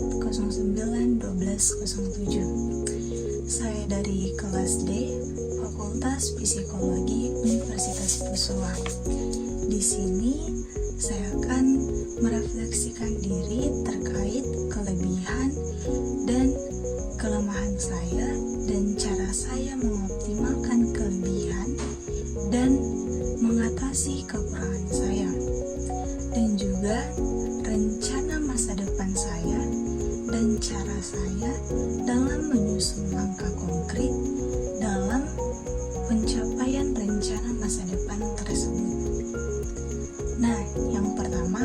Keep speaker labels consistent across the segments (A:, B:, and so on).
A: 091207. Saya dari kelas D, Fakultas Psikologi Universitas Pusua. Di sini saya akan merefleksikan diri terkait kelebihan dan kelemahan saya dan cara saya mengoptimalkan kelebihan dan mengatasi kekurangan saya, dan juga rencana masa depan saya dan cara saya dalam menyusun langkah konkret dalam pencapaian rencana masa depan tersebut. Nah, yang pertama,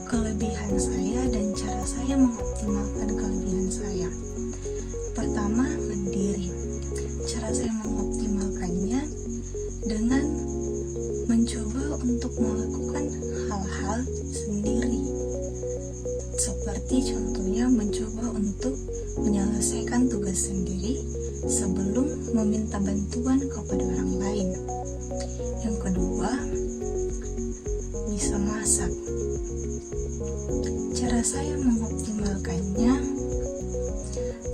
A: kelebihan saya dan cara saya mengoptimalkan kelebihan saya. Pertama, mandiri. Cara saya mengoptimalkannya dengan mencoba untuk melakukan hal-hal sendiri. Seperti contohnya mencoba untuk menyelesaikan tugas sendiri sebelum meminta bantuan kepada orang lain. Yang kedua, bisa masak. Cara saya mengoptimalkannya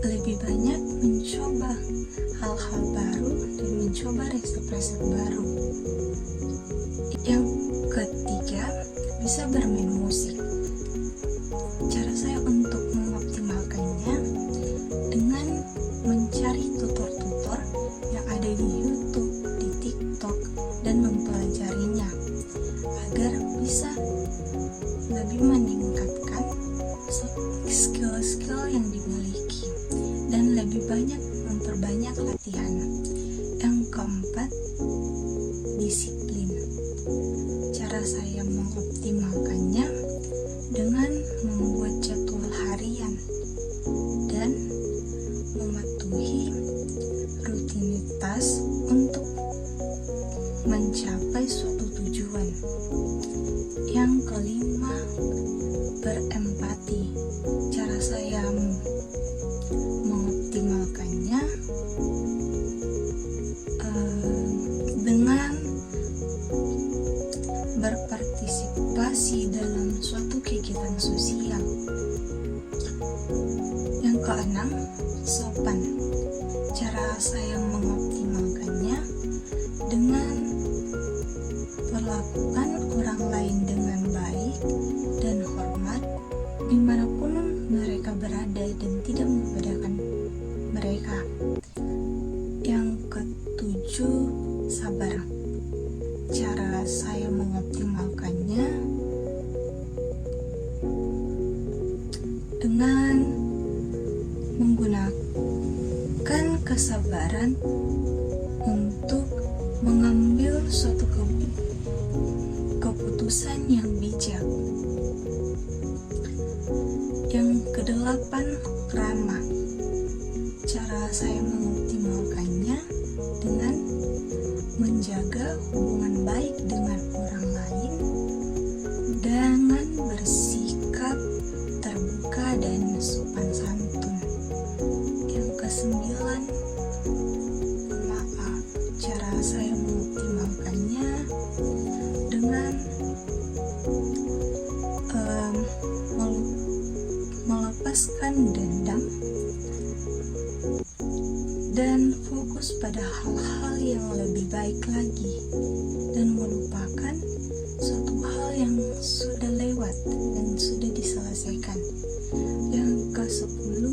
A: lebih banyak mencoba hal-hal baru dan mencoba resep-resep baru. Yang ketiga, bisa bermain musik. Cara saya untuk mengoptimalkannya dengan mencari tutor-tutor yang ada di YouTube, di TikTok, dan mempelajarinya agar bisa lebih meningkatkan skill-skill yang dimiliki dan lebih banyak memperbanyak latihan. Yang keempat, disiplin. Cara saya mengoptimalkannya dengan membuat jadwal harian dan mematuhi rutinitas untuk mencapai suatu tujuan. Yang kelima, berempati. Cara saya mengoptimalkannya dengan berpartisipasi dalam suatu kegiatan sosial. Yang keenam, sopan. Cara saya mengoptimalkannya dengan perlakukan orang lain dengan baik dan hormat dimanapun mereka berada dan tidak membedakan mereka. Yang ketujuh, sabar. Cara saya mengoptimalkannya dengan menggunakan kesabaran untuk mengambil suatu keputusan yang bijak. Yang kedelapan, ramah. Cara saya mengoptimalkannya dengan menjaga hubungan baik dengan orang lain dengan bersikap terbuka dan sopan santun. Yang kesembilan, maaf. Cara saya mengoptimalkannya dengan melepaskan dendam dan fokus pada hal-hal yang lebih baik lagi dan melupakan suatu hal yang sudah lewat dan sudah diselesaikan. Yang ke-10,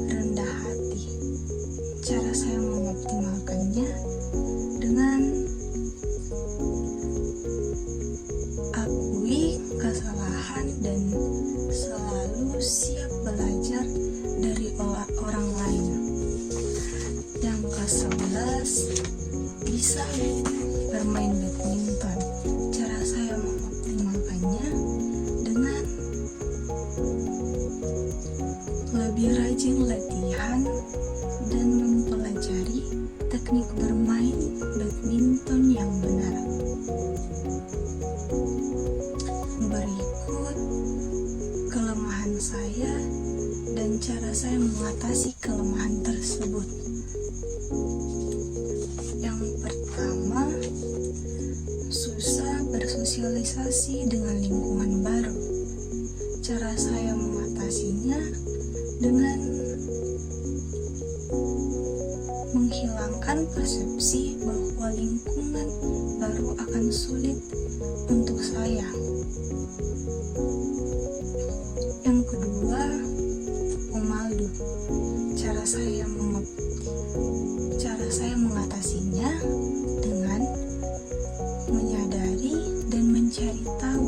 A: rendah hati. Cara saya mengoptimalkannya dengan akui kesalahan dan selalu siap belajar dari orang lain. Yang ke-11, bisa bermain badminton. Cara saya mengoptimalkannya dengan lebih rajin latihan dan mempelajari teknik bermain badminton yang benar. Berikut kelemahan saya dan cara saya mengatasi kelemahan tersebut. Yang pertama, susah bersosialisasi dengan lingkungan baru. Cara cara saya mengatasinya dengan menghilangkan persepsi bahwa lingkungan baru akan sulit untuk saya. Yang kedua, pemalu. Cara saya mengatasinya dengan menyadari dan mencari tahu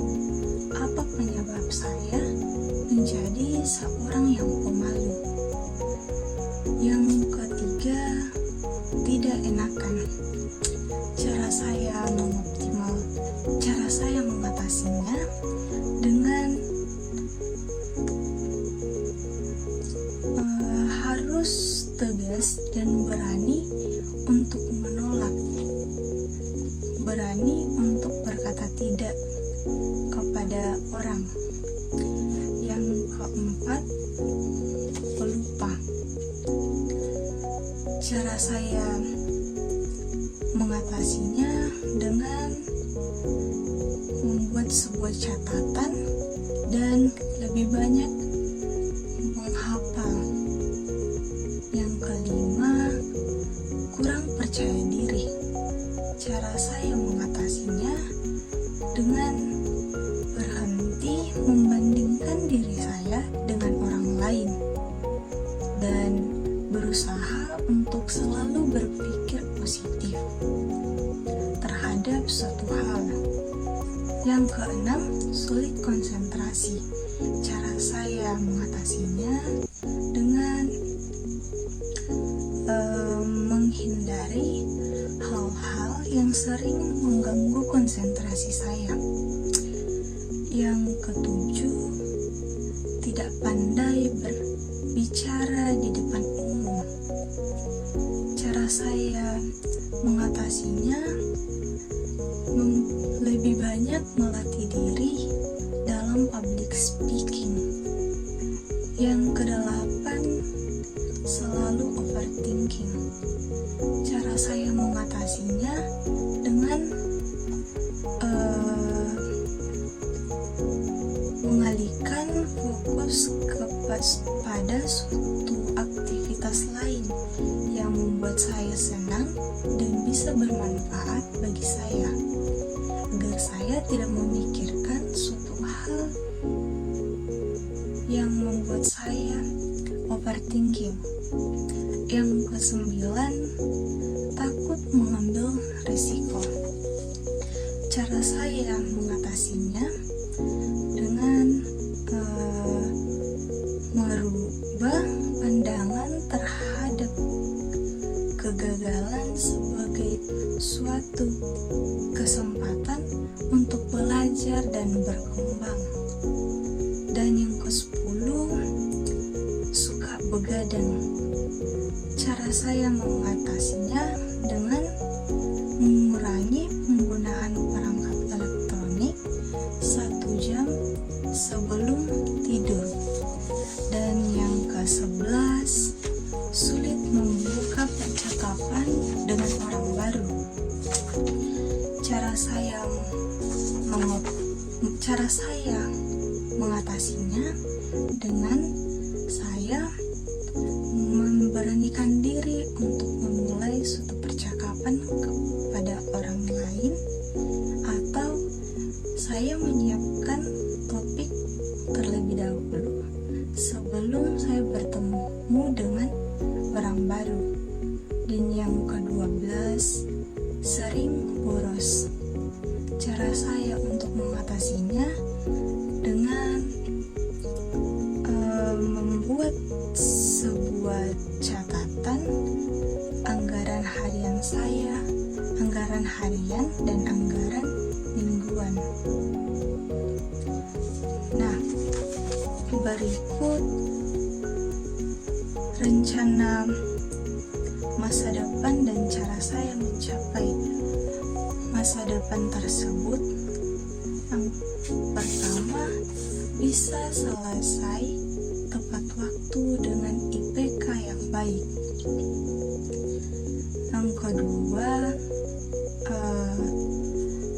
A: apa penyebab saya menjadi seorang yang pemalu. Yang ketiga, tidak enakan. Cara saya mengatasinya dengan harus tegas dan berani untuk menolak, berani untuk berkata tidak kepada orang. Yang keempat, pelupa. Cara saya mengatasinya dengan membuat sebuah catatan dan lebih banyak menghafal. Yang kelima, kurang percaya diri. Cara saya mengatasinya dengan berhenti membandingkan diri saya dengan orang lain dan berusaha untuk selalu berpikir positif terhadap suatu hal. Yang keenam, sulit konsentrasi. Cara saya mengatasinya dengan menghindari hal-hal yang sering mengganggu konsentrasi saya. Yang ketujuh, tidak pandai berbicara di depan umum. Cara saya mengatasinya lebih banyak melatih diri dalam public speaking. Yang kedelapan, selalu overthinking. Cara saya mengatasinya dengan mengalihkan fokus kepada suatu aktivitas lain yang membuat saya senang dan bisa bermanfaat bagi saya, agar saya tidak memikirkan suatu hal yang membuat saya overthinking. Yang kesembilan, takut mengambil risiko. Cara saya mengatasinya dengan merubah pandangan terhadap kegagalan sebagai suatu kesempatan untuk belajar dan berkembang. Dan yang ke-10, suka begadang. Cara saya mengatasinya dengan mengurangi penggunaan perangkat elektronik 1 jam sebelum tidur. Dan yang ke-11, sulit membuka percakapan dengan orang baru. Cara saya mengatasinya dengan saya memberanikan diri untuk memulai suatu percakapan kepada orang lain, atau saya menyiapkan topik terlebih dahulu sebelum saya bertemu dengan orang baru. Dan yang ke-12, sering boros. Cara saya untuk mengatasinya dengan membuat sebuah catatan anggaran harian saya, anggaran harian dan anggaran mingguan. Nah, berikut rencana masa depan dan cara saya mencapai masa depan tersebut. Yang pertama, bisa selesai tepat waktu dengan IPK yang baik. Yang kedua,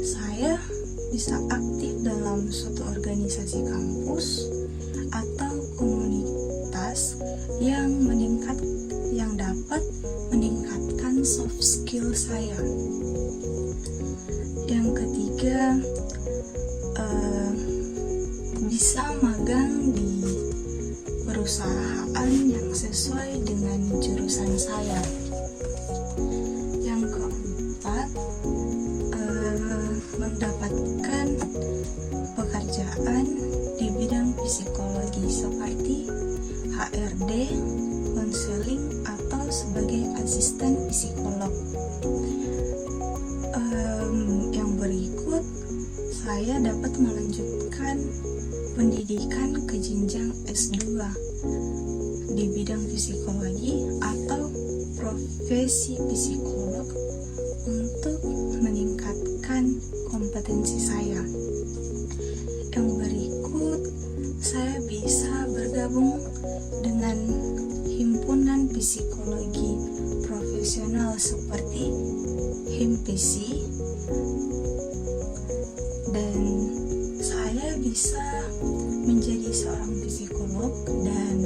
A: saya bisa aktif dalam suatu organisasi kampus soft skill saya. Yang ketiga, bisa magang di perusahaan yang sesuai dengan jurusan saya. Yang keempat, mendapatkan pekerjaan di bidang psikologi seperti HRD, konseling, atau sebagai asisten psikolog. Yang berikut, saya dapat melanjutkan pendidikan ke jenjang S2 di bidang psikologi atau profesi psikolog untuk meningkatkan kompetensi saya. Yang berikut, saya bisa bergabung dengan himpunan psikologi profesional seperti HIMPISI, dan saya bisa menjadi seorang psikolog dan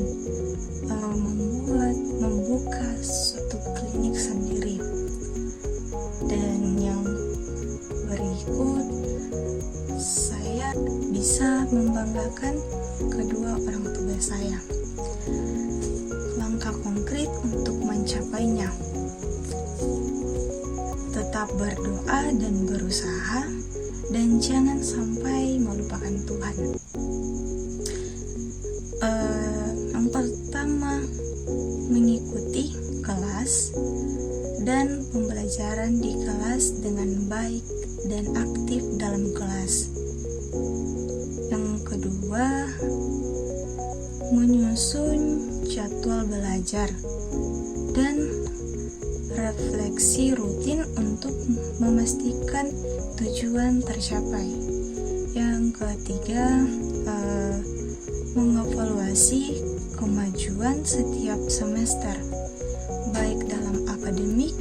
A: membuka suatu klinik sendiri. Dan yang berikut, saya bisa membanggakan kedua orang tua saya. Langkah konkret untuk mencapainya: tetap berdoa dan berusaha, dan jangan sampai melupakan Tuhan. Yang pertama, mengikuti kelas dan pembelajaran di kelas dengan baik dan aktif dalam kelas. Yang kedua, menyusun jadwal belajar dan refleksi rutin untuk memastikan tujuan tercapai. Yang ketiga, mengevaluasi kemajuan setiap semester, baik dalam akademik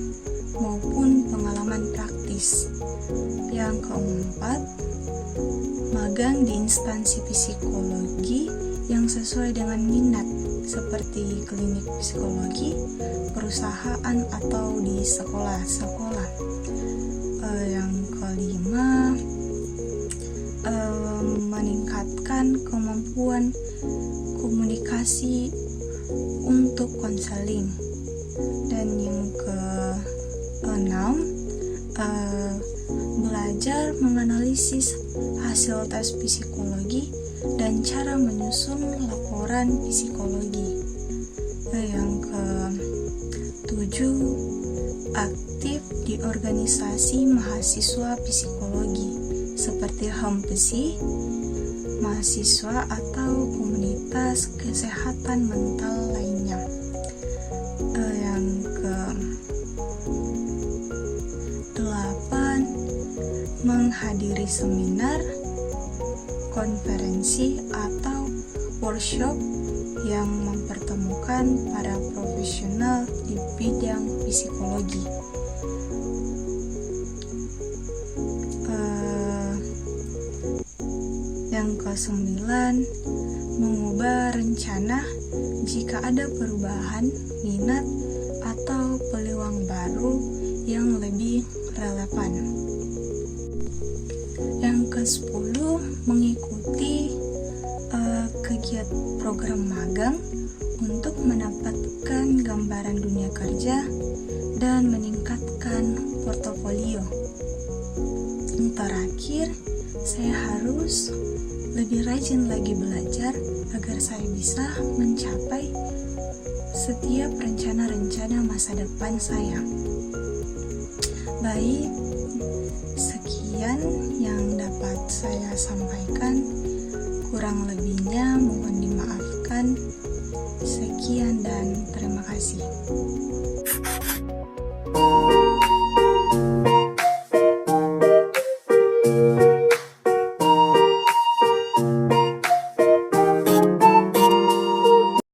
A: maupun pengalaman praktis. Yang keempat, magang di instansi psikologi yang sesuai dengan minat seperti klinik psikologi, perusahaan, atau di sekolah-sekolah. Yang kelima, meningkatkan kemampuan komunikasi untuk konseling. Dan yang keenam, belajar menganalisis hasil tes psikologi dan cara menyusun laporan psikologi. Yang ketujuh, aktif di organisasi mahasiswa psikologi seperti HIMPISI, mahasiswa atau komunitas kesehatan mental lainnya. Yang ke-8, menghadiri seminar, konferensi, atau workshop yang mempertemukan para profesional di bidang psikologi. Yang ke-9, mengubah rencana jika ada perubahan minat atau peluang baru yang lebih relevan. Yang ke-10, mengikuti kegiatan program magang untuk mendapatkan gambaran dunia kerja dan meningkatkan portofolio. Yang terakhir, saya harus lebih rajin lagi belajar agar saya bisa mencapai setiap rencana-rencana masa depan saya. Baik, sekian yang dapat saya sampaikan. Kurang lebihnya mohon dimaafkan. Sekian dan terima kasih.